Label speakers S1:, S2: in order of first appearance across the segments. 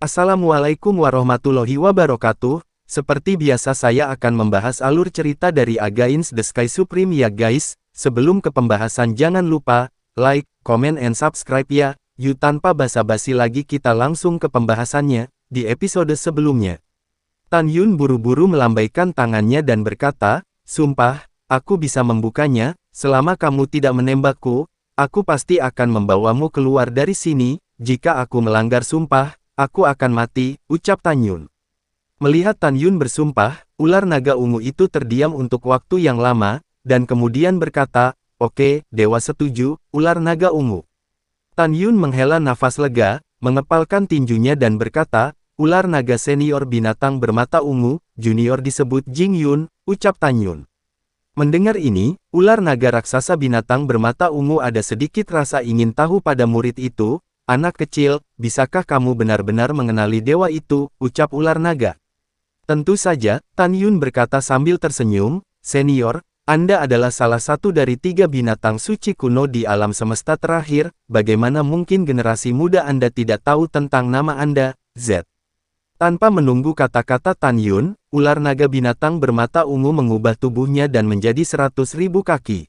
S1: Assalamualaikum warahmatullahi wabarakatuh. Seperti biasa saya akan membahas alur cerita dari Against the Sky Supreme ya guys. Sebelum ke pembahasan jangan lupa, like, comment and subscribe ya. Yuk tanpa basa-basi lagi kita langsung ke pembahasannya. Di episode sebelumnya, Tan Yun buru-buru melambaikan tangannya dan berkata, "Sumpah, aku bisa membukanya, selama kamu tidak menembakku, aku pasti akan membawamu keluar dari sini. Jika aku melanggar sumpah, aku akan mati," ucap Tan Yun. Melihat Tan Yun bersumpah, ular naga ungu itu terdiam untuk waktu yang lama, dan kemudian berkata, "Oke, dewa setuju, ular naga ungu." Tan Yun menghela nafas lega, mengepalkan tinjunya dan berkata, "Ular naga senior binatang bermata ungu, junior disebut Jing Yun," ucap Tan Yun. Mendengar ini, ular naga raksasa binatang bermata ungu ada sedikit rasa ingin tahu pada murid itu. "Anak kecil, bisakah kamu benar-benar mengenali dewa itu?" ucap ular naga. Tentu saja, Tan Yun berkata sambil tersenyum, "Senior, Anda adalah salah satu dari 3 binatang suci kuno di alam semesta terakhir, bagaimana mungkin generasi muda Anda tidak tahu tentang nama Anda, Z?" Tanpa menunggu kata-kata Tan Yun, ular naga binatang bermata ungu mengubah tubuhnya dan menjadi 100.000 kaki.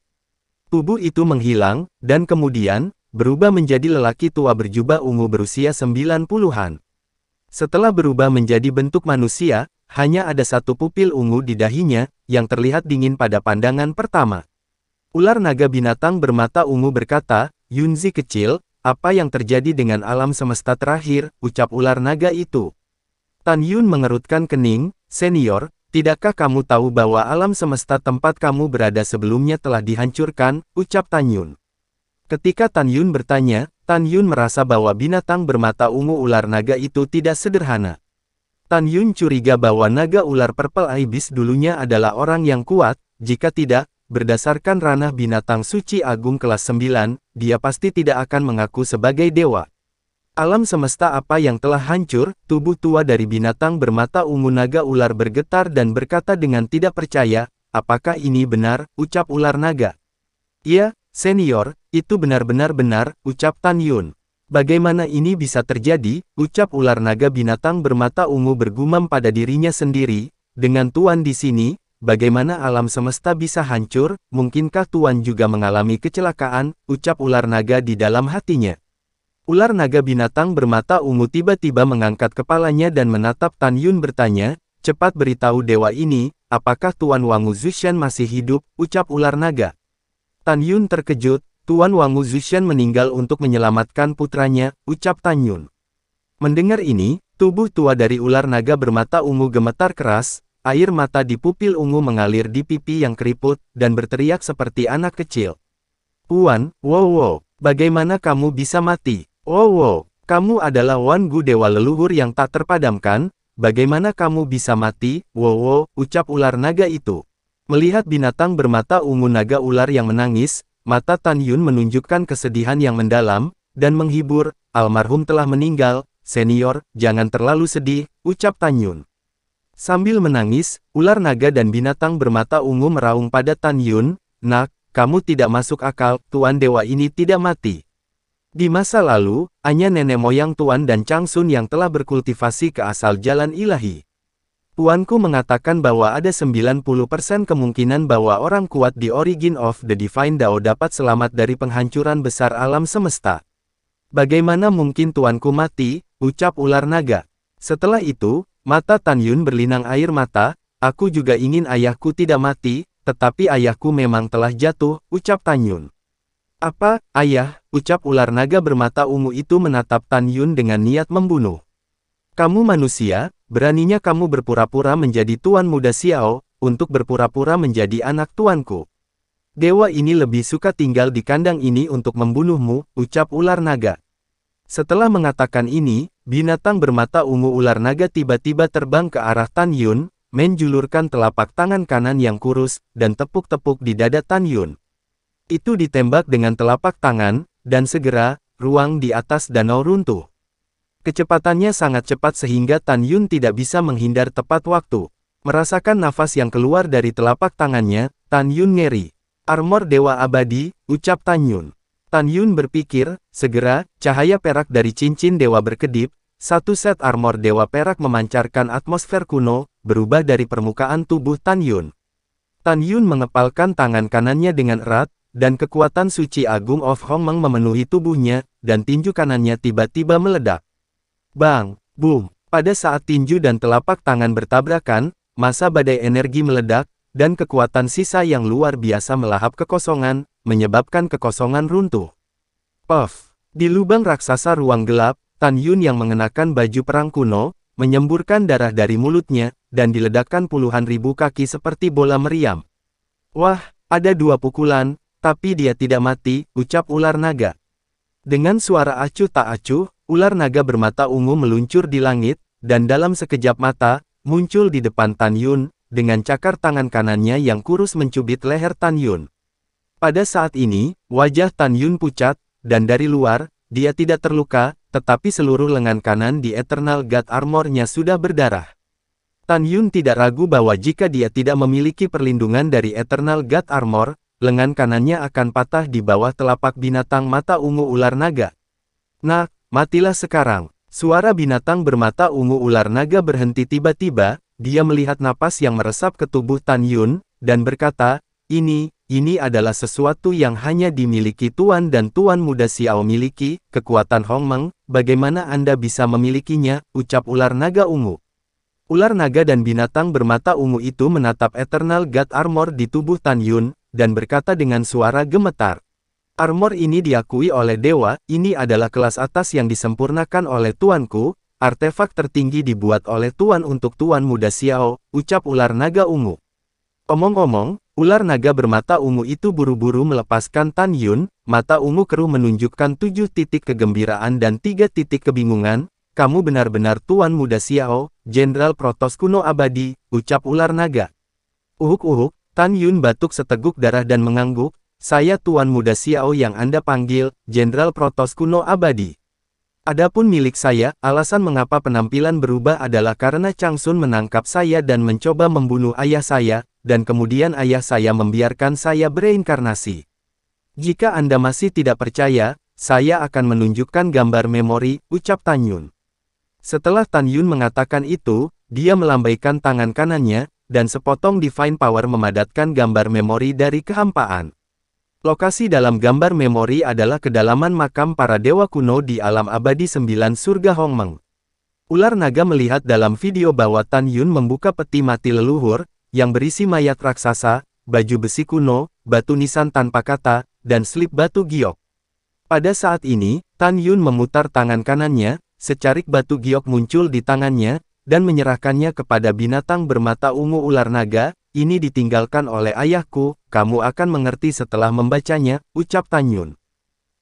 S1: Tubuh itu menghilang, dan kemudian, berubah menjadi lelaki tua berjubah ungu berusia 90-an. Setelah berubah menjadi bentuk manusia, hanya ada satu pupil ungu di dahinya, yang terlihat dingin pada pandangan pertama. Ular naga binatang bermata ungu berkata, "Yunzi kecil, apa yang terjadi dengan alam semesta terakhir?" ucap ular naga itu. Tan Yun mengerutkan kening, "Senior, tidakkah kamu tahu bahwa alam semesta tempat kamu berada sebelumnya telah dihancurkan?" ucap Tan Yun. Ketika Tan Yun bertanya, Tan Yun merasa bahwa binatang bermata ungu ular naga itu tidak sederhana. Tan Yun curiga bahwa naga ular Purple Ibis dulunya adalah orang yang kuat, jika tidak, berdasarkan ranah binatang suci agung kelas 9, dia pasti tidak akan mengaku sebagai dewa. Alam semesta apa yang telah hancur? Tubuh tua dari binatang bermata ungu naga ular bergetar dan berkata dengan tidak percaya, "Apakah ini benar?" ucap ular naga. "Iya, senior, itu benar-benar benar," ucap Tan Yun. "Bagaimana ini bisa terjadi?" ucap ular naga binatang bermata ungu bergumam pada dirinya sendiri, "Dengan Tuan di sini, bagaimana alam semesta bisa hancur? Mungkinkah Tuan juga mengalami kecelakaan?" ucap ular naga di dalam hatinya. Ular naga binatang bermata ungu tiba-tiba mengangkat kepalanya dan menatap Tan Yun bertanya, "Cepat beritahu dewa ini, apakah Tuan Wangu Zushan masih hidup?" ucap ular naga. Tan Yun terkejut, "Tuan Wangu Zushan meninggal untuk menyelamatkan putranya," ucap Tan Yun. Mendengar ini, tubuh tua dari ular naga bermata ungu gemetar keras, air mata di pupil ungu mengalir di pipi yang keriput, dan berteriak seperti anak kecil. "Tuan, wow, bagaimana kamu bisa mati? Wow, kamu adalah Wangu dewa leluhur yang tak terpadamkan, bagaimana kamu bisa mati? Wow, ucap ular naga itu. Melihat binatang bermata ungu naga ular yang menangis, mata Tan Yun menunjukkan kesedihan yang mendalam, dan menghibur, "Almarhum telah meninggal, senior, jangan terlalu sedih," ucap Tan Yun. Sambil menangis, ular naga dan binatang bermata ungu meraung pada Tan Yun, "Nak, kamu tidak masuk akal, Tuan dewa ini tidak mati. Di masa lalu, hanya nenek moyang Tuan dan Changsun yang telah berkultivasi ke asal jalan ilahi. Tuanku mengatakan bahwa ada 90% kemungkinan bahwa orang kuat di Origin of the Divine Dao dapat selamat dari penghancuran besar alam semesta. Bagaimana mungkin Tuanku mati?" ucap ular naga. Setelah itu, mata Tan Yun berlinang air mata, "Aku juga ingin ayahku tidak mati, tetapi ayahku memang telah jatuh," ucap Tan Yun. "Apa, ayah?" ucap ular naga bermata ungu itu menatap Tan Yun dengan niat membunuh. "Kamu manusia, beraninya kamu berpura-pura menjadi Tuan Muda Xiao, untuk berpura-pura menjadi anak tuanku. Dewa ini lebih suka tinggal di kandang ini untuk membunuhmu," ucap ular naga. Setelah mengatakan ini, binatang bermata ungu ular naga tiba-tiba terbang ke arah Tan Yun, menjulurkan telapak tangan kanan yang kurus, dan tepuk-tepuk di dada Tan Yun. Itu ditembak dengan telapak tangan, dan segera, ruang di atas danau runtuh. Kecepatannya sangat cepat sehingga Tan Yun tidak bisa menghindar tepat waktu. Merasakan nafas yang keluar dari telapak tangannya, Tan Yun ngeri. "Armor Dewa Abadi," ucap Tan Yun. Tan Yun berpikir, segera, cahaya perak dari cincin dewa berkedip, satu set armor Dewa Perak memancarkan atmosfer kuno, berubah dari permukaan tubuh Tan Yun. Tan Yun mengepalkan tangan kanannya dengan erat, dan kekuatan suci agung of Hongmeng memenuhi tubuhnya, dan tinju kanannya tiba-tiba meledak. Bang! Boom! Pada saat tinju dan telapak tangan bertabrakan, massa badai energi meledak, dan kekuatan sisa yang luar biasa melahap kekosongan, menyebabkan kekosongan runtuh. Puff! Di lubang raksasa ruang gelap, Tan Yun yang mengenakan baju perang kuno, menyemburkan darah dari mulutnya, dan diledakkan puluhan ribu kaki seperti bola meriam. Wah, ada 2 pukulan, tapi dia tidak mati, ucap ular naga. Dengan suara acuh tak acuh, ular naga bermata ungu meluncur di langit, dan dalam sekejap mata, muncul di depan Tan Yun, dengan cakar tangan kanannya yang kurus mencubit leher Tan Yun. Pada saat ini, wajah Tan Yun pucat, dan dari luar, dia tidak terluka, tetapi seluruh lengan kanan di Eternal God Armor-nya sudah berdarah. Tan Yun tidak ragu bahwa jika dia tidak memiliki perlindungan dari Eternal God Armor, lengan kanannya akan patah di bawah telapak binatang mata ungu ular naga. Nak, matilah sekarang. Suara binatang bermata ungu ular naga berhenti tiba-tiba, dia melihat napas yang meresap ke tubuh Tan Yun, dan berkata, ini adalah sesuatu yang hanya dimiliki Tuan dan Tuan Muda Xiao miliki, kekuatan Hongmeng, bagaimana Anda bisa memilikinya, ucap ular naga ungu. Ular naga dan binatang bermata ungu itu menatap Eternal God Armor di tubuh Tan Yun, dan berkata dengan suara gemetar. Armor ini diakui oleh dewa, ini adalah kelas atas yang disempurnakan oleh tuanku, artefak tertinggi dibuat oleh Tuan untuk Tuan Muda Xiao, ucap ular naga ungu. Omong-omong, ular naga bermata ungu itu buru-buru melepaskan Tan Yun, mata ungu keruh menunjukkan 7 titik kegembiraan dan 3 titik kebingungan, kamu benar-benar Tuan Muda Xiao, Jenderal Protoss kuno abadi, ucap ular naga. Uhuk-uhuk, Tan Yun batuk seteguk darah dan mengangguk, saya Tuan Muda Xiao yang Anda panggil, Jenderal Protoss kuno abadi. Adapun milik saya, alasan mengapa penampilan berubah adalah karena Chang Sun menangkap saya dan mencoba membunuh ayah saya, dan kemudian ayah saya membiarkan saya bereinkarnasi. Jika Anda masih tidak percaya, saya akan menunjukkan gambar memori, ucap Tan Yun. Setelah Tan Yun mengatakan itu, dia melambaikan tangan kanannya, dan sepotong Divine Power memadatkan gambar memori dari kehampaan. Lokasi dalam gambar memori adalah kedalaman makam para dewa kuno di alam abadi 9 surga Hongmeng. Ular naga melihat dalam video bahwa Tan Yun membuka peti mati leluhur, yang berisi mayat raksasa, baju besi kuno, batu nisan tanpa kata, dan slip batu giok. Pada saat ini, Tan Yun memutar tangan kanannya, secarik batu giok muncul di tangannya, dan menyerahkannya kepada binatang bermata ungu ular naga. Ini ditinggalkan oleh ayahku, kamu akan mengerti setelah membacanya, ucap Tan Yun.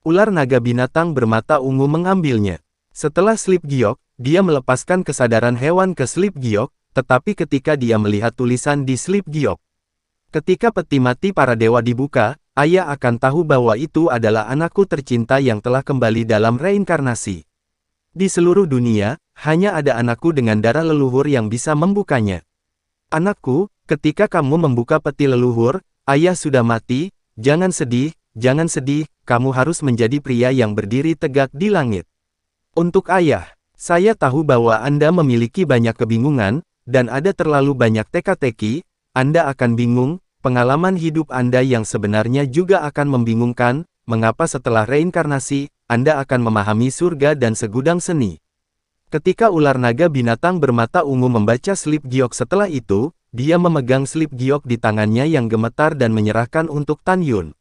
S1: Ular naga binatang bermata ungu mengambilnya. Setelah slip giok, dia melepaskan kesadaran hewan ke slip giok, tetapi ketika dia melihat tulisan di slip giok. Ketika peti mati para dewa dibuka, ayah akan tahu bahwa itu adalah anakku tercinta yang telah kembali dalam reinkarnasi. Di seluruh dunia, hanya ada anakku dengan darah leluhur yang bisa membukanya. Anakku, ketika kamu membuka peti leluhur, ayah sudah mati, jangan sedih, kamu harus menjadi pria yang berdiri tegak di langit. Untuk ayah, saya tahu bahwa Anda memiliki banyak kebingungan, dan ada terlalu banyak teka-teki, Anda akan bingung, pengalaman hidup Anda yang sebenarnya juga akan membingungkan, mengapa setelah reinkarnasi, Anda akan memahami surga dan segudang seni. Ketika ular naga binatang bermata ungu membaca slip giok setelah itu, dia memegang slip giok di tangannya yang gemetar dan menyerahkan untuk Tan Yun.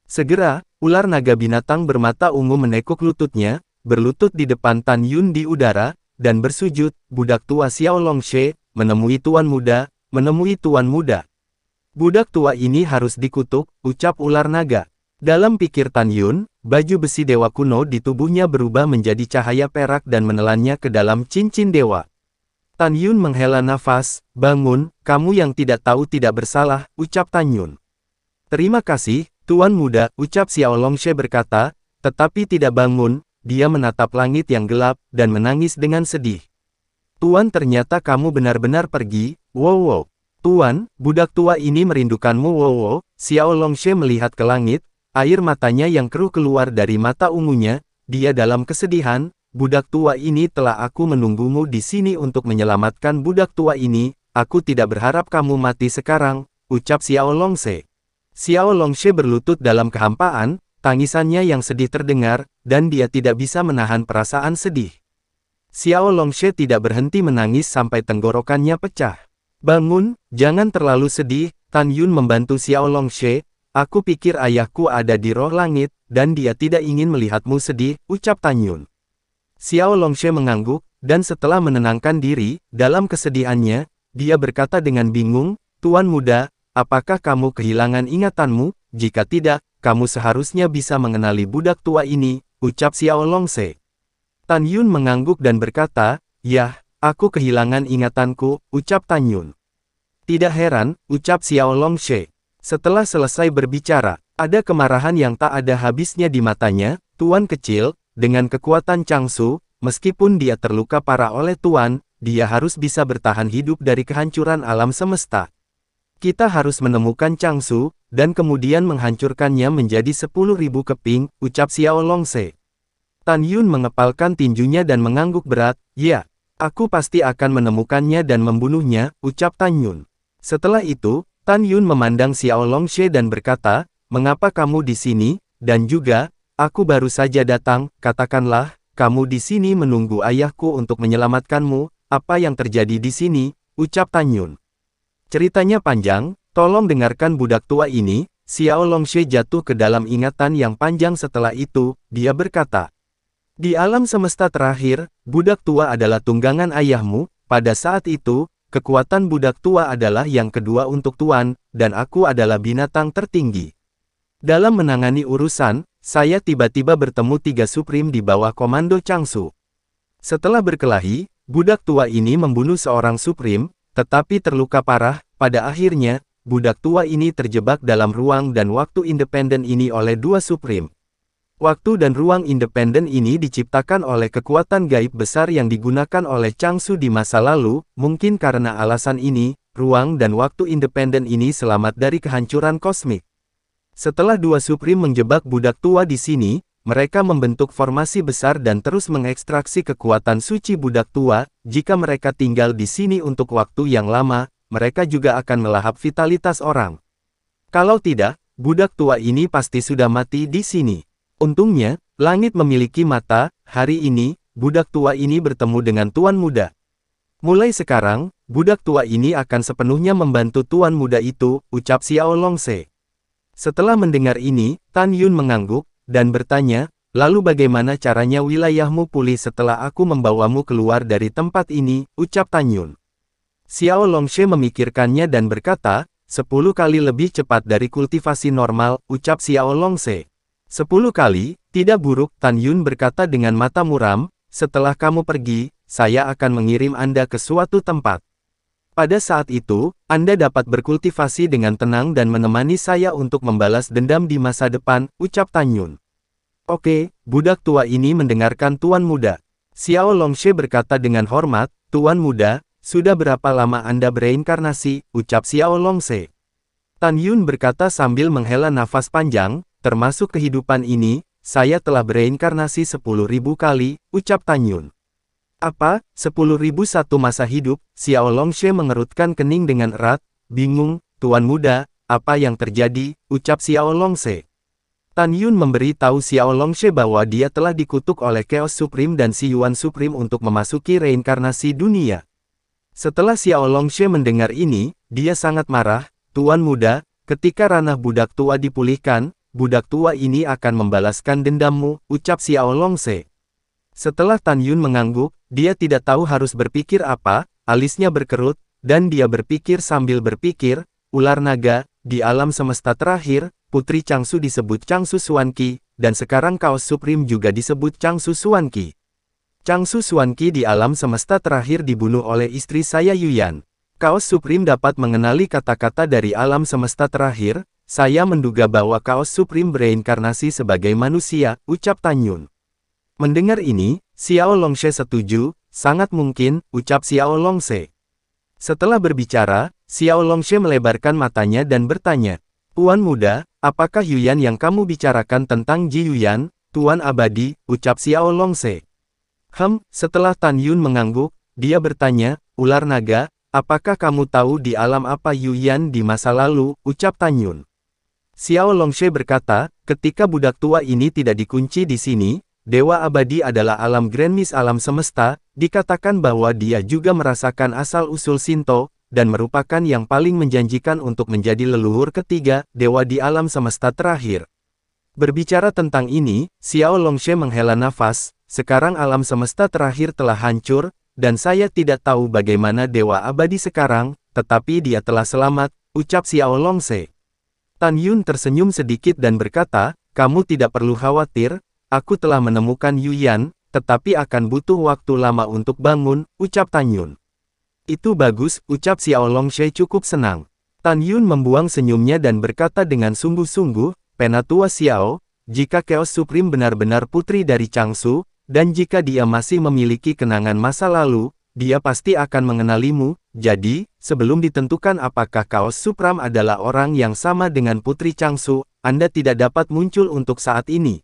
S1: Segera, ular naga binatang bermata ungu menekuk lututnya, berlutut di depan Tan Yun di udara, dan bersujud, budak tua Xiao Longshe, menemui Tuan Muda, menemui Tuan Muda. Budak tua ini harus dikutuk, ucap ular naga. Dalam pikir Tan Yun, baju besi dewa kuno di tubuhnya berubah menjadi cahaya perak dan menelannya ke dalam cincin dewa. Tan Yun menghela nafas, bangun, kamu yang tidak tahu tidak bersalah, ucap Tan Yun. Terima kasih, Tuan Muda, ucap Xiao Longshe berkata, tetapi tidak bangun, dia menatap langit yang gelap, dan menangis dengan sedih. Tuan ternyata kamu benar-benar pergi, wow. Tuan, budak tua ini merindukanmu wow. Xiao Longshe melihat ke langit, air matanya yang keruh keluar dari mata ungunya, dia dalam kesedihan, budak tua ini telah aku menunggumu di sini untuk menyelamatkan budak tua ini, aku tidak berharap kamu mati sekarang, ucap Xiao Longse. Xiao Longse berlutut dalam kehampaan, tangisannya yang sedih terdengar, dan dia tidak bisa menahan perasaan sedih. Xiao Longse tidak berhenti menangis sampai tenggorokannya pecah. Bangun, jangan terlalu sedih, Tan Yun membantu Xiao Longse. Aku pikir ayahku ada di roh langit, dan dia tidak ingin melihatmu sedih, ucap Tan Yun. Xiao Longse mengangguk, dan setelah menenangkan diri, dalam kesedihannya, dia berkata dengan bingung, Tuan muda, apakah kamu kehilangan ingatanmu? Jika tidak, kamu seharusnya bisa mengenali budak tua ini, ucap Xiao Longse. Tan Yun mengangguk dan berkata, Yah, aku kehilangan ingatanku, ucap Tan Yun. Tidak heran, ucap Xiao Longse. Setelah selesai berbicara, ada kemarahan yang tak ada habisnya di matanya. Tuan kecil, dengan kekuatan Changsu, meskipun dia terluka parah oleh Tuan, dia harus bisa bertahan hidup dari kehancuran alam semesta. Kita harus menemukan Changsu, dan kemudian menghancurkannya menjadi 10.000 keping, ucap Xiao Longse. Tan Yun mengepalkan tinjunya dan mengangguk berat, ya, aku pasti akan menemukannya dan membunuhnya, ucap Tan Yun. Setelah itu, Tan Yun memandang Xiao Longse dan berkata, mengapa kamu di sini, dan juga, aku baru saja datang, katakanlah, kamu di sini menunggu ayahku untuk menyelamatkanmu, apa yang terjadi di sini, ucap Tan Yun. Ceritanya panjang, tolong dengarkan budak tua ini. Xiao Longse jatuh ke dalam ingatan yang panjang setelah itu, dia berkata, di alam semesta terakhir, budak tua adalah tunggangan ayahmu, pada saat itu, kekuatan budak tua adalah yang kedua untuk Tuan, dan aku adalah binatang tertinggi. Dalam menangani urusan, saya tiba-tiba bertemu 3 Supreme di bawah komando Changsu. Setelah berkelahi, budak tua ini membunuh seorang Supreme, tetapi terluka parah. Pada akhirnya, budak tua ini terjebak dalam ruang dan waktu independen ini oleh 2 Supreme. Waktu dan ruang independen ini diciptakan oleh kekuatan gaib besar yang digunakan oleh Changsu di masa lalu. Mungkin karena alasan ini, ruang dan waktu independen ini selamat dari kehancuran kosmik. Setelah 2 Supreme menjebak budak tua di sini, mereka membentuk formasi besar dan terus mengekstraksi kekuatan suci budak tua. Jika mereka tinggal di sini untuk waktu yang lama, mereka juga akan melahap vitalitas orang. Kalau tidak, budak tua ini pasti sudah mati di sini. Untungnya, langit memiliki mata. Hari ini, budak tua ini bertemu dengan Tuan Muda. Mulai sekarang, budak tua ini akan sepenuhnya membantu Tuan Muda itu, ucap Xiao Longse. Setelah mendengar ini, Tan Yun mengangguk, dan bertanya, lalu bagaimana caranya wilayahmu pulih setelah aku membawamu keluar dari tempat ini, ucap Tan Yun. Xiao Longse memikirkannya dan berkata, 10 kali lebih cepat dari kultivasi normal, ucap Xiao Longse. 10 kali, tidak buruk, Tan Yun berkata dengan mata muram, setelah kamu pergi, saya akan mengirim Anda ke suatu tempat. Pada saat itu, Anda dapat berkultivasi dengan tenang dan menemani saya untuk membalas dendam di masa depan, ucap Tan Yun. Oke, budak tua ini mendengarkan Tuan Muda. Xiao Longse berkata dengan hormat, Tuan Muda, sudah berapa lama Anda bereinkarnasi, ucap Xiao Longse. Tan Yun berkata sambil menghela nafas panjang, termasuk kehidupan ini, saya telah bereinkarnasi 10.000 kali, ucap Tan Yun. Apa, 10.001 masa hidup? Xiao Longse mengerutkan kening dengan erat, bingung, Tuan Muda, apa yang terjadi, ucap Xiao Longse. Tan Yun memberi tahu Xiao Longse bahwa dia telah dikutuk oleh Chaos Supreme dan Si Yuan Supreme untuk memasuki reinkarnasi dunia. Setelah Xiao Longse mendengar ini, dia sangat marah, Tuan Muda, ketika ranah budak tua dipulihkan, budak tua ini akan membalaskan dendammu, ucap Xiao Longse. Setelah Tan Yun mengangguk, dia tidak tahu harus berpikir apa, alisnya berkerut, dan dia berpikir sambil berpikir, ular naga, di alam semesta terakhir, Putri Changsu disebut Changsu Xuanqi, dan sekarang Chaos Supreme juga disebut Changsu Xuanqi. Changsu Xuanqi di alam semesta terakhir dibunuh oleh istri saya Yuyan. Chaos Supreme dapat mengenali kata-kata dari alam semesta terakhir. Saya menduga bahwa Chaos Supreme bereinkarnasi sebagai manusia, ucap Tan Yun. Mendengar ini, Xiao Longse setuju, sangat mungkin, ucap Xiao Longse. Setelah berbicara, Xiao Longse melebarkan matanya dan bertanya, Tuan Muda, apakah Yuyan yang kamu bicarakan tentang Ji Yuyan, Tuan Abadi, ucap Xiao Longse. Setelah Tan Yun mengangguk, dia bertanya, ular naga, apakah kamu tahu di alam apa Yuyan di masa lalu, ucap Tan Yun. Xiao Longshe berkata, ketika budak tua ini tidak dikunci di sini, Dewa Abadi adalah alam Grand Mist alam semesta, dikatakan bahwa dia juga merasakan asal-usul Shinto, dan merupakan yang paling menjanjikan untuk menjadi leluhur ketiga, dewa di alam semesta terakhir. Berbicara tentang ini, Xiao Longshe menghela nafas, sekarang alam semesta terakhir telah hancur, dan saya tidak tahu bagaimana Dewa Abadi sekarang, tetapi dia telah selamat, ucap Xiao Longshe. Tan Yun tersenyum sedikit dan berkata, kamu tidak perlu khawatir, aku telah menemukan Yuyan, tetapi akan butuh waktu lama untuk bangun, ucap Tan Yun. Itu bagus, ucap Xiao Longshe cukup senang. Tan Yun membuang senyumnya dan berkata dengan sungguh-sungguh, Penatua Xiao, jika Chaos Supreme benar-benar putri dari Changsu, dan jika dia masih memiliki kenangan masa lalu, dia pasti akan mengenalimu, jadi, sebelum ditentukan apakah Chaos Supreme adalah orang yang sama dengan Putri Changsu, Anda tidak dapat muncul untuk saat ini.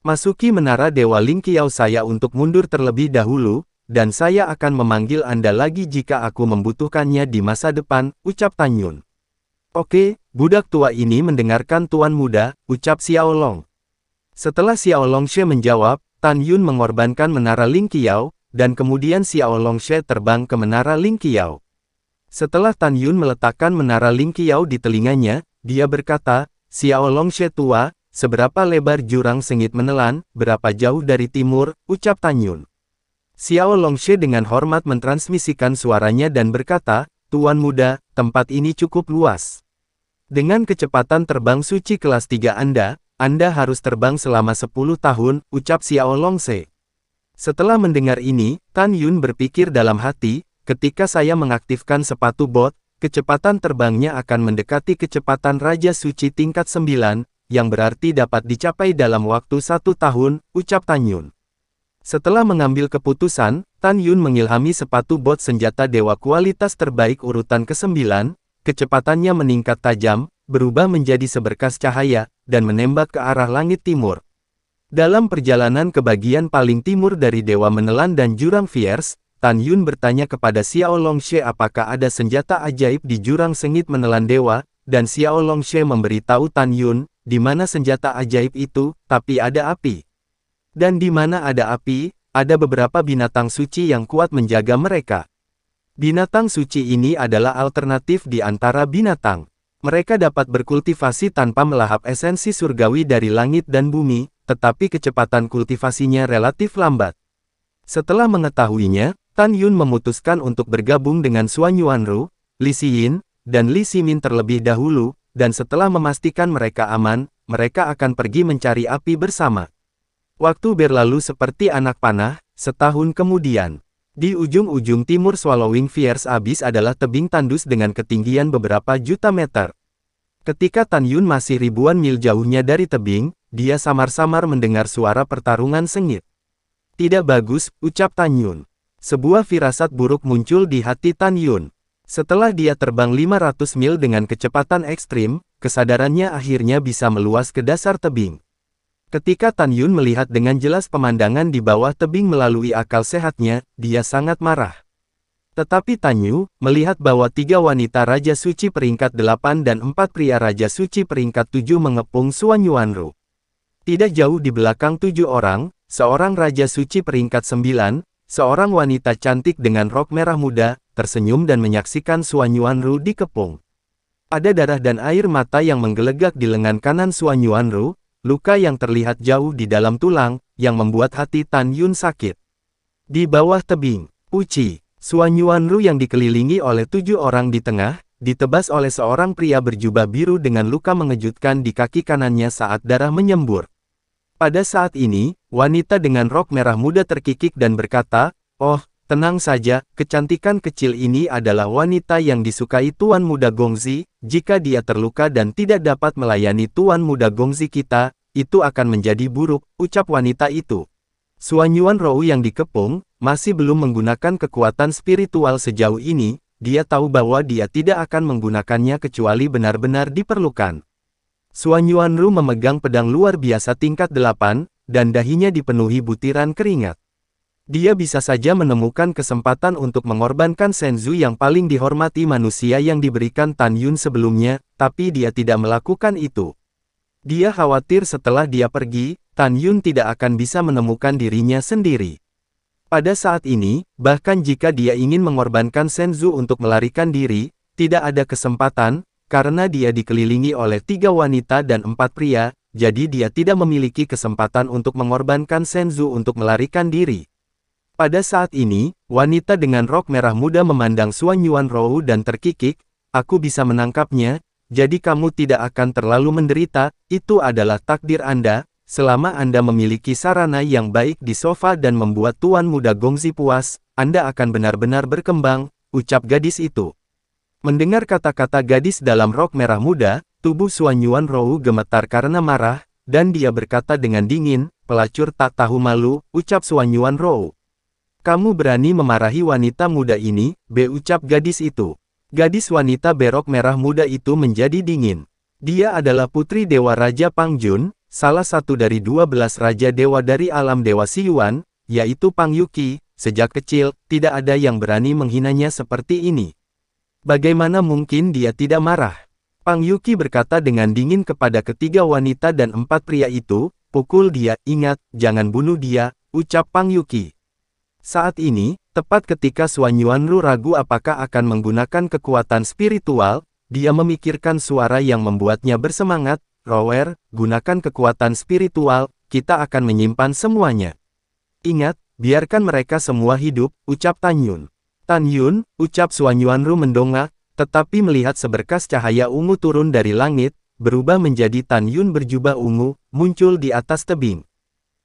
S1: Masuki menara Dewa Ling Qiao saya untuk mundur terlebih dahulu, dan saya akan memanggil Anda lagi jika aku membutuhkannya di masa depan, ucap Tan Yun. Oke, budak tua ini mendengarkan Tuan Muda, ucap Xiao Long. Setelah Xiao Longshe menjawab, Tan Yun mengorbankan menara Ling Qiao, dan kemudian Xiao Longshe terbang ke menara Ling Qiao. Setelah Tan Yun meletakkan menara Ling Qiao di telinganya, dia berkata, Xiao Longshe tua, seberapa lebar jurang sengit menelan, berapa jauh dari timur, ucap Tan Yun. Xiao Longshe dengan hormat mentransmisikan suaranya dan berkata, Tuan Muda, tempat ini cukup luas. Dengan kecepatan terbang suci kelas 3 Anda harus terbang selama 10 tahun, ucap Xiao Longshe. Setelah mendengar ini, Tan Yun berpikir dalam hati, ketika saya mengaktifkan sepatu bot, kecepatan terbangnya akan mendekati kecepatan Raja Suci tingkat 9, yang berarti dapat dicapai dalam waktu 1 tahun, ucap Tan Yun. Setelah mengambil keputusan, Tan Yun mengilhami sepatu bot senjata dewa kualitas terbaik urutan ke-9, kecepatannya meningkat tajam, berubah menjadi seberkas cahaya, dan menembak ke arah langit timur. Dalam perjalanan ke bagian paling timur dari Dewa Menelan dan Jurang Fierce, Tan Yun bertanya kepada Xiao Longshe apakah ada senjata ajaib di Jurang Sengit Menelan Dewa, dan Xiao Longshe memberitahu Tan Yun, di mana senjata ajaib itu, tapi ada api. Dan di mana ada api, ada beberapa binatang suci yang kuat menjaga mereka. Binatang suci ini adalah alternatif di antara binatang. Mereka dapat berkultivasi tanpa melahap esensi surgawi dari langit dan bumi, tetapi kecepatan kultivasinya relatif lambat. Setelah mengetahuinya, Tan Yun memutuskan untuk bergabung dengan Xuan Yuanru, Li Xiyin, dan Li Ximin terlebih dahulu, dan setelah memastikan mereka aman, mereka akan pergi mencari api bersama. Waktu berlalu seperti anak panah, setahun kemudian. Di ujung-ujung timur Swallowing Fierce Abyss adalah tebing tandus dengan ketinggian beberapa juta meter. Ketika Tan Yun masih ribuan mil jauhnya dari tebing, dia samar-samar mendengar suara pertarungan sengit. Tidak bagus, ucap Tan Yun. Sebuah firasat buruk muncul di hati Tan Yun. Setelah dia terbang 500 mil dengan kecepatan ekstrim, kesadarannya akhirnya bisa meluas ke dasar tebing. Ketika Tan Yun melihat dengan jelas pemandangan di bawah tebing melalui akal sehatnya, dia sangat marah. Tetapi Tan Yun melihat bahwa 3 wanita Raja Suci peringkat 8 dan 4 pria Raja Suci peringkat 7 mengepung Xuan Yuanru. Tidak jauh di belakang 7 orang, seorang Raja Suci peringkat 9, seorang wanita cantik dengan rok merah muda, tersenyum dan menyaksikan Xuan Yuanru dikepung. Ada darah dan air mata yang menggelegak di lengan kanan Xuan Yuanru, luka yang terlihat jauh di dalam tulang, yang membuat hati Tan Yun sakit. Di bawah tebing, Uci, Xuan Yuanru yang dikelilingi oleh 7 orang di tengah, ditebas oleh seorang pria berjubah biru dengan luka mengejutkan di kaki kanannya saat darah menyembur. Pada saat ini, wanita dengan rok merah muda terkikik dan berkata, "Oh, tenang saja, kecantikan kecil ini adalah wanita yang disukai Tuan Muda Gongzi, jika dia terluka dan tidak dapat melayani Tuan Muda Gongzi kita, itu akan menjadi buruk," ucap wanita itu. Xuan Yuanru yang dikepung, masih belum menggunakan kekuatan spiritual sejauh ini, dia tahu bahwa dia tidak akan menggunakannya kecuali benar-benar diperlukan. Xuan Yuanru memegang pedang luar biasa tingkat 8, dan dahinya dipenuhi butiran keringat. Dia bisa saja menemukan kesempatan untuk mengorbankan Senzu yang paling dihormati manusia yang diberikan Tan Yun sebelumnya, tapi dia tidak melakukan itu. Dia khawatir setelah dia pergi, Tan Yun tidak akan bisa menemukan dirinya sendiri. Pada saat ini, bahkan jika dia ingin mengorbankan Senzu untuk melarikan diri, tidak ada kesempatan, karena dia dikelilingi oleh 3 wanita dan 4 pria, jadi dia tidak memiliki kesempatan untuk mengorbankan Senzu untuk melarikan diri. Pada saat ini, wanita dengan rok merah muda memandang Xuan Yuanrou dan terkikik, "Aku bisa menangkapnya, jadi kamu tidak akan terlalu menderita, itu adalah takdir Anda, selama Anda memiliki sarana yang baik di sofa dan membuat Tuan Muda Gongzi puas, Anda akan benar-benar berkembang," ucap gadis itu. Mendengar kata-kata gadis dalam rok merah muda, tubuh Xuan Yuanrou gemetar karena marah, dan dia berkata dengan dingin, "Pelacur tak tahu malu," ucap Xuan Yuanrou. "Kamu berani memarahi wanita muda ini," ucap gadis itu. Gadis wanita berok merah muda itu menjadi dingin. Dia adalah putri Dewa Raja Pang Jun, salah satu dari 12 Raja Dewa dari alam Dewa Siyuan, yaitu Pang Yuqi. Sejak kecil, tidak ada yang berani menghinanya seperti ini. Bagaimana mungkin dia tidak marah? Pang Yuqi berkata dengan dingin kepada ketiga wanita dan 4 pria itu, "Pukul dia, ingat, jangan bunuh dia," ucap Pang Yuqi. Saat ini, tepat ketika Xuan Yuanru ragu apakah akan menggunakan kekuatan spiritual, dia memikirkan suara yang membuatnya bersemangat, "Rower, gunakan kekuatan spiritual, kita akan menyimpan semuanya. Ingat, biarkan mereka semua hidup," ucap Tan Yun. "Tan Yun," ucap Xuan Yuanru mendongak, tetapi melihat seberkas cahaya ungu turun dari langit, berubah menjadi Tan Yun berjubah ungu, muncul di atas tebing.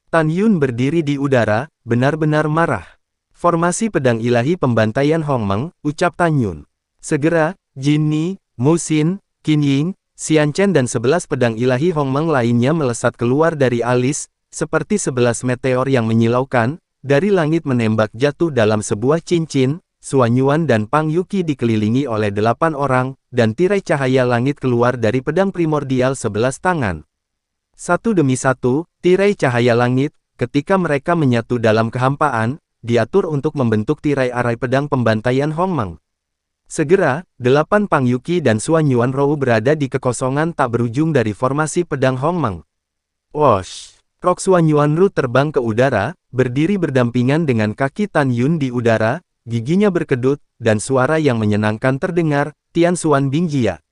S1: Tan Yun berdiri di udara, benar-benar marah. "Formasi pedang ilahi pembantaian Hongmeng," ucap Tan Yun. Segera, Jin Ni, Mu Xin, Qin Ying, Xian Chen dan 11 pedang ilahi Hongmeng lainnya melesat keluar dari alis, seperti 11 meteor yang menyilaukan, dari langit menembak jatuh dalam sebuah cincin. Xuan Yuan dan Pang Yuqi dikelilingi oleh 8 orang, dan tirai cahaya langit keluar dari pedang primordial 11 tangan. Satu demi satu, tirai cahaya langit, ketika mereka menyatu dalam kehampaan, diatur untuk membentuk tirai arai pedang pembantaian Hongmeng. Segera, 8 Pang Yuqi dan Xuan Yuanrou berada di kekosongan tak berujung dari formasi pedang Hongmeng. Wosh! Rok Xuan Yuanru terbang ke udara, berdiri berdampingan dengan kaki Tan Yun di udara, giginya berkedut, dan suara yang menyenangkan terdengar, "Tian Xuan Bingjia."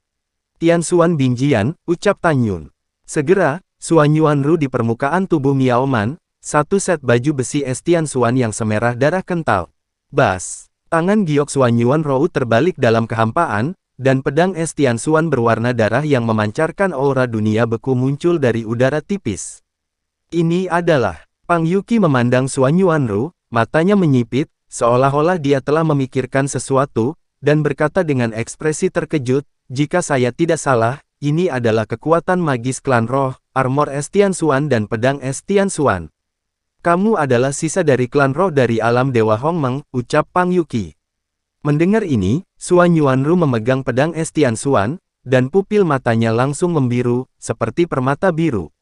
S1: "Tian Xuan Bingjian," ucap Tan Yun. Segera, Xuan Yuanru di permukaan tubuh Miao Man, satu set baju besi es Tian Xuan yang semerah darah kental. Bas! Tangan giok Xuan Yuanrou terbalik dalam kehampaan, dan pedang es Tian Xuan berwarna darah yang memancarkan aura dunia beku muncul dari udara tipis. Ini adalah... Pang Yuqi memandang Xuan Yuanru, matanya menyipit, seolah-olah dia telah memikirkan sesuatu, dan berkata dengan ekspresi terkejut, "Jika saya tidak salah, ini adalah kekuatan magis klan roh, armor es Tian Xuan dan pedang es Tian Xuan. Kamu adalah sisa dari klan roh dari alam Dewa Hongmeng," ucap Pang Yuqi. Mendengar ini, Xuan Yuanru memegang pedang es Tian Xuan, dan pupil matanya langsung membiru, seperti permata biru.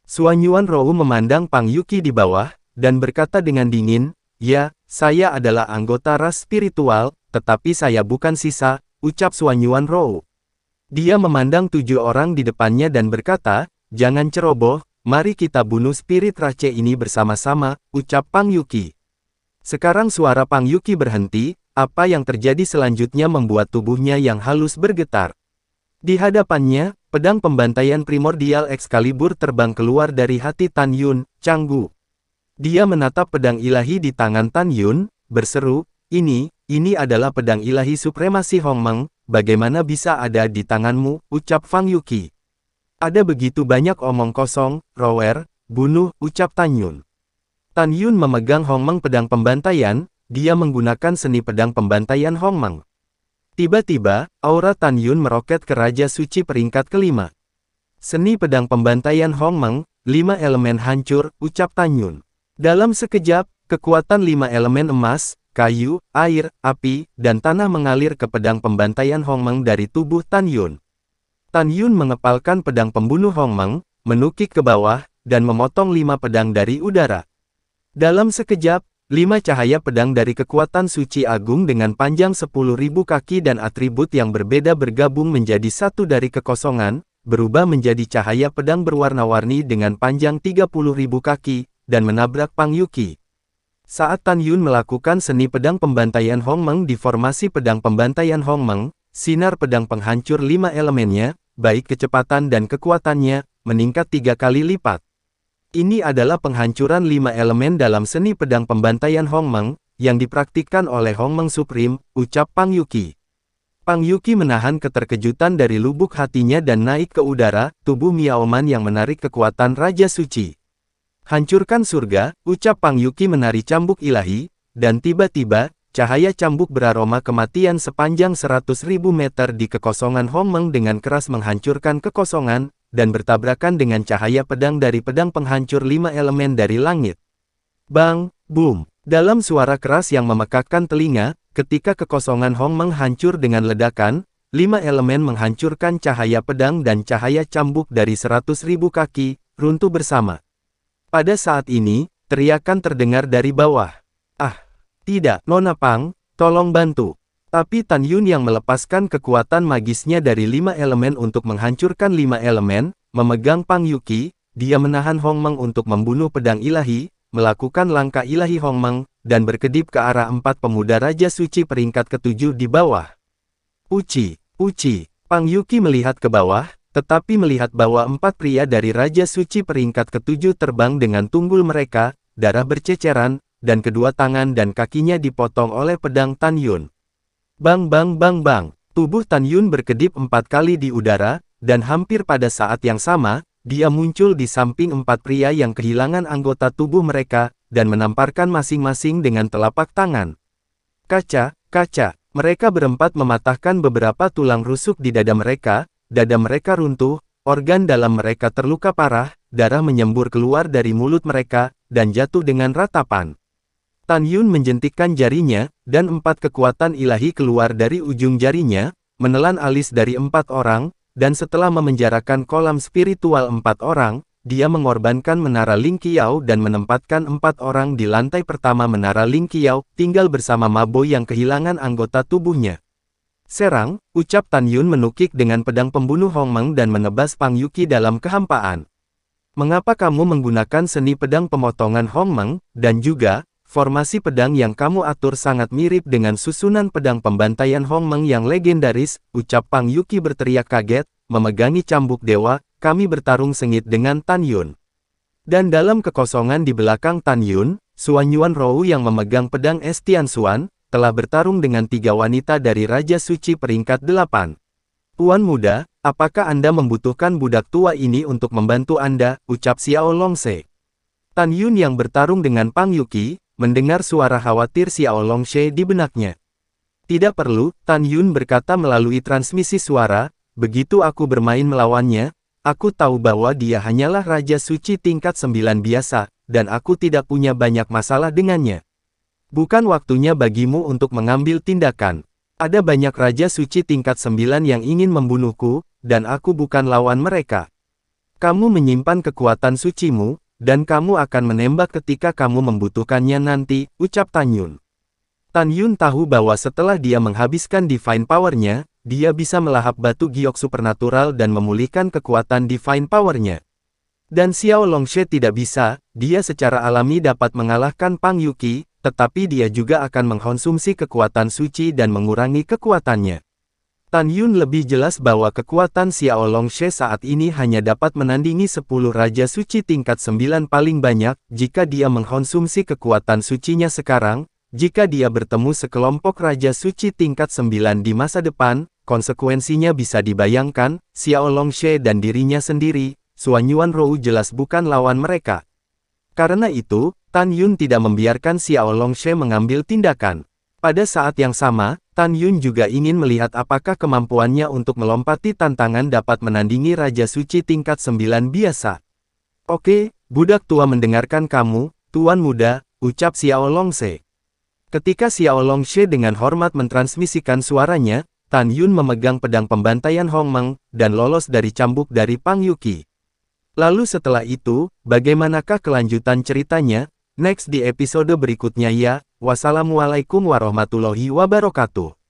S1: Xuan Yuanrou memandang Pang Yuqi di bawah, dan berkata dengan dingin, "Ya, saya adalah anggota ras spiritual, tetapi saya bukan sisa," ucap Xuan Yuanrou. Dia memandang 7 orang di depannya dan berkata, "Jangan ceroboh, mari kita bunuh spirit race ini bersama-sama," ucap Pang Yuqi. Sekarang suara Pang Yuqi berhenti, apa yang terjadi selanjutnya membuat tubuhnya yang halus bergetar. Di hadapannya, pedang pembantaian primordial Excalibur terbang keluar dari hati Tan Yun, "Canggu." Dia menatap pedang ilahi di tangan Tan Yun, berseru, Ini adalah pedang ilahi supremasi Hongmeng, bagaimana bisa ada di tanganmu," ucap Pang Yuqi. "Ada begitu banyak omong kosong, Rower, bunuh," ucap Tan Yun. Tan Yun memegang Hongmeng pedang pembantaian, dia menggunakan seni pedang pembantaian Hongmeng. Tiba-tiba, aura Tan Yun meroket ke Raja Suci peringkat kelima. "Seni pedang pembantaian Hongmeng, 5 elemen hancur," ucap Tan Yun. Dalam sekejap, kekuatan 5 elemen emas, kayu, air, api, dan tanah mengalir ke pedang pembantaian Hongmeng dari tubuh Tan Yun. Tan Yun mengepalkan pedang pembunuh Hongmeng, menukik ke bawah, dan memotong 5 pedang dari udara. Dalam sekejap, 5 cahaya pedang dari kekuatan suci agung dengan panjang 10.000 kaki dan atribut yang berbeda bergabung menjadi satu dari kekosongan, berubah menjadi cahaya pedang berwarna-warni dengan panjang 30.000 kaki, dan menabrak Pang Yuqi. Saat Tan Yun melakukan seni pedang pembantaian Hongmeng di formasi pedang pembantaian Hongmeng, sinar pedang penghancur 5 elemennya, baik kecepatan dan kekuatannya, meningkat 3 kali lipat. Ini adalah penghancuran 5 elemen dalam seni pedang pembantaian Hongmeng, yang dipraktikkan oleh Hongmeng Supreme, ucap Pang Yuqi. Pang Yuqi menahan keterkejutan dari lubuk hatinya dan naik ke udara, tubuh Miao Man yang menarik kekuatan Raja Suci. Hancurkan surga, ucap Pang Yuqi menari cambuk ilahi, dan tiba-tiba, cahaya cambuk beraroma kematian sepanjang 100.000 meter di kekosongan Hongmeng dengan keras menghancurkan kekosongan, dan bertabrakan dengan cahaya pedang dari pedang penghancur 5 elemen dari langit. Bang, boom! Dalam suara keras yang memekakkan telinga, ketika kekosongan Hongmeng hancur dengan ledakan, 5 elemen menghancurkan cahaya pedang dan cahaya cambuk dari 100.000 kaki, runtuh bersama. Pada saat ini, teriakan terdengar dari bawah. Ah, tidak, Nona Pang, tolong bantu. Tapi Tan Yun yang melepaskan kekuatan magisnya dari 5 elemen untuk menghancurkan 5 elemen, memegang Pang Yuqi, dia menahan Hongmeng untuk membunuh pedang ilahi, melakukan langkah ilahi Hongmeng, dan berkedip ke arah 4 pemuda Raja Suci peringkat ke-7 di bawah. Uci, Pang Yuqi melihat ke bawah, tetapi melihat bahwa 4 pria dari Raja Suci peringkat ke-7 terbang dengan tunggul mereka, darah berceceran, dan kedua tangan dan kakinya dipotong oleh pedang Tan Yun. Bang bang bang bang, tubuh Tan Yun berkedip 4 kali di udara, dan hampir pada saat yang sama, dia muncul di samping 4 pria yang kehilangan anggota tubuh mereka, dan menamparkan masing-masing dengan telapak tangan. Kaca, mereka berempat mematahkan beberapa tulang rusuk di dada mereka runtuh, organ dalam mereka terluka parah, darah menyembur keluar dari mulut mereka, dan jatuh dengan ratapan. Tan Yun menjentikkan jarinya, dan 4 kekuatan ilahi keluar dari ujung jarinya, menelan alis dari 4 orang, dan setelah memenjarakan kolam spiritual 4 orang, dia mengorbankan Menara Ling Qiao dan menempatkan 4 orang di lantai pertama Menara Ling Qiao, tinggal bersama Mabo yang kehilangan anggota tubuhnya. Serang, ucap Tan Yun menukik dengan pedang pembunuh Hongmeng dan menebas Pang Yuqi dalam kehampaan. Mengapa kamu menggunakan seni pedang pemotongan Hongmeng, dan juga, formasi pedang yang kamu atur sangat mirip dengan susunan pedang pembantaian Hongmeng yang legendaris, ucap Pang Yuqi berteriak kaget, memegangi cambuk dewa, kami bertarung sengit dengan Tan Yun. Dan dalam kekosongan di belakang Tan Yun, Xuan Yuan Rou yang memegang pedang Estian Xuan, telah bertarung dengan 3 wanita dari Raja Suci peringkat 8. Tuan muda, apakah Anda membutuhkan budak tua ini untuk membantu Anda, ucap Xiao Longshe. Tan Yun yang bertarung dengan Pang Yuqi, mendengar suara khawatir Xiao Longshe di benaknya. Tidak perlu, Tan Yun berkata melalui transmisi suara, begitu aku bermain melawannya, aku tahu bahwa dia hanyalah Raja Suci tingkat 9 biasa, dan aku tidak punya banyak masalah dengannya. Bukan waktunya bagimu untuk mengambil tindakan. Ada banyak Raja Suci tingkat 9 yang ingin membunuhku, dan aku bukan lawan mereka. Kamu menyimpan kekuatan sucimu, dan kamu akan menembak ketika kamu membutuhkannya nanti, ucap Tan Yun. Tan Yun tahu bahwa setelah dia menghabiskan Divine Power-nya, dia bisa melahap batu giok supernatural dan memulihkan kekuatan Divine Power-nya. Dan Xiao Longshe tidak bisa, dia secara alami dapat mengalahkan Pang Yuqi, tetapi dia juga akan mengkonsumsi kekuatan suci dan mengurangi kekuatannya. Tan Yun lebih jelas bahwa kekuatan Xiao Longshe saat ini hanya dapat menandingi 10 Raja Suci tingkat 9 paling banyak, jika dia mengkonsumsi kekuatan sucinya sekarang, jika dia bertemu sekelompok Raja Suci tingkat 9 di masa depan, konsekuensinya bisa dibayangkan, Xiao Longshe dan dirinya sendiri, Xuan Yuan Rou jelas bukan lawan mereka. Karena itu, Tan Yun tidak membiarkan Xiao Longshe mengambil tindakan. Pada saat yang sama, Tan Yun juga ingin melihat apakah kemampuannya untuk melompati tantangan dapat menandingi Raja Suci tingkat 9 biasa. Oke, budak tua mendengarkan kamu, Tuan Muda, ucap Xiao Longshe. Ketika Xiao Longshe dengan hormat mentransmisikan suaranya, Tan Yun memegang pedang pembantaian Hongmeng, dan lolos dari cambuk dari Pang Yuqi. Lalu setelah itu, bagaimanakah kelanjutan ceritanya? Next di episode berikutnya ya. Wassalamualaikum warahmatullahi wabarakatuh.